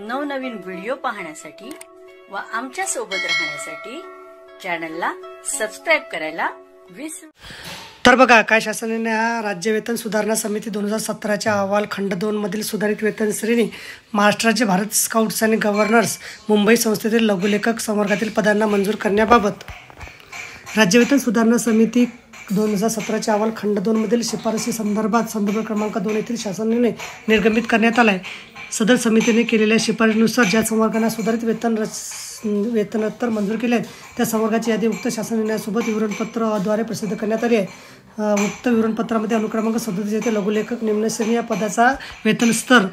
नवनवीन व्हिडिओ पाहण्यासाठी व आमच्या सोबत राहण्यासाठी चॅनलला सबस्क्राइब करायला विसरू। तर बघा काय शासनाने हा राज्य वेतन सुधारणा समिती 2017च्या अहवाल खंड 2 मधील सुधारित वेतन श्रेणी महाराष्ट्र राज्य भारत स्काउट्स आणि गव्हर्नर्स मुंबई संस्थेतील लघुलेखक संवर्गातील पदांना मंजूर करण्याबाबत राज्य वेतन सुधारणा समिती 2017च्या अहवाल खंड 2 मधील शिफारसी संदर्भात संदर्भ क्रमांक 2 येथील शासनाने निर्गमित करण्यात आला आहे। सदर समितीने केलेल्या शिफारसीनुसार ज्या संवर्गांना सुधारित वेतनोत्तर मंजूर केले आहेत त्या संवर्गाची यादी उक्त शासन निर्णयासोबत विवरणपत्राद्वारे प्रसिद्ध करण्यात आली आहे। उक्त विवरणपत्रामध्ये अनुक्रमांक 37 येथे लघुलेखक निम्न श्रेणी या पदाचा वेतन स्तर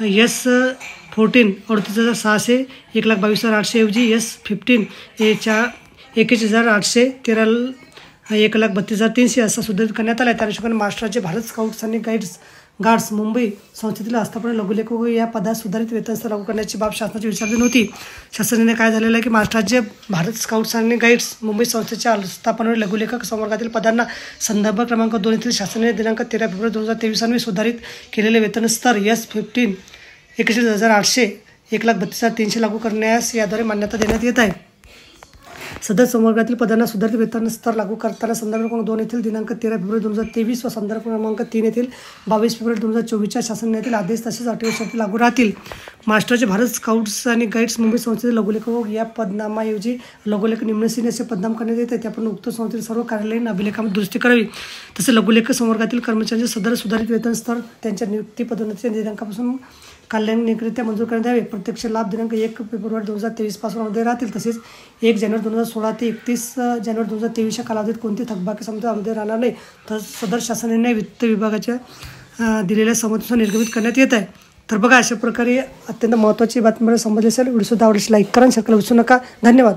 S14 38,600 1,22,800 ऐवजी S15 21,813 1,32,300 असा सुधारित करण्यात आला आहे। त्या अनुषंगाने महाराष्ट्र राज्य भारत स्काउट्स आणि गार्ड्स मुंबई संस्थेतील आस्थापना लघुलेखक या पदास सुधारित वेतन स्तर लागू करण्याची बाब शासनाची विचारधीन होती। शासनाने काय झालेलं आहे की महाराष्ट्र राज्य भारत स्काउट्स आणि गाईड्स मुंबई संस्थेच्या आस्थापनेवर लघुलेखक संवर्गातील पदांना संदर्भ क्रमांक 2 येथील शासनाने दिनांक 13 फेब्रुवारी 2023 रोजी सुधारित केलेले वेतन स्तर S15 21,800 1,32,300 लागू करण्यास याद्वारे मान्यता देण्यात येत आहे। सदर संवर्गातील पदांना सुधारित वेतन स्तर लागू करताना संदर्भ क्रमांक 2 येथील दिनांक 13 फेब्रुवारी 2023 व संदर्भ क्रमांक 3 येथील 22 फेब्रुवारी 2024च्या शासनातील आदेश तसेच अटी लागू राहतील। महाराष्ट्राचे भारत स्काउट्स आणि गाईड्स मुंबई संस्थेचे लघुलेखक या पदनामाऐवजी लघुलेखक निम्न श्रेणी असे पदनाम करण्यात येते। त्याप्रमाणे उक्त संस्थेतील सर्व कार्यालयीन अभिलेखामध्ये दुरुस्ती करावी। तसे लघुलेखक संवर्गातील कर्मचाऱ्यांचे सदर सुधारित वेतन स्तर त्यांच्या नियुक्ती पदोन्नतीच्या दिनांकापासून कल्याणनिकरित्या मंजूर करण्यात यावे। प्रत्यक्ष लाभ दिनांक 1 फेब्रुवारी 2023 पासून मध्ये राहतील। तसेच 1 जानेवारी 2016 ते 31 जानेवारी 2023 या कालावधीत कोणती थकबाकी समजा अमध्ये राहणार नाही। तर सदर शासनाने वित्त विभागाच्या दिलेल्या संमतीनुसार निर्गमित करण्यात येत आहे। तर बघा अशा प्रकारे अत्यंत महत्त्वाची बातमी समजली असेल। व्हिडिओ सुद्धा आवडल्यास लाईक करा, शेअर करायला विसरू नका। धन्यवाद।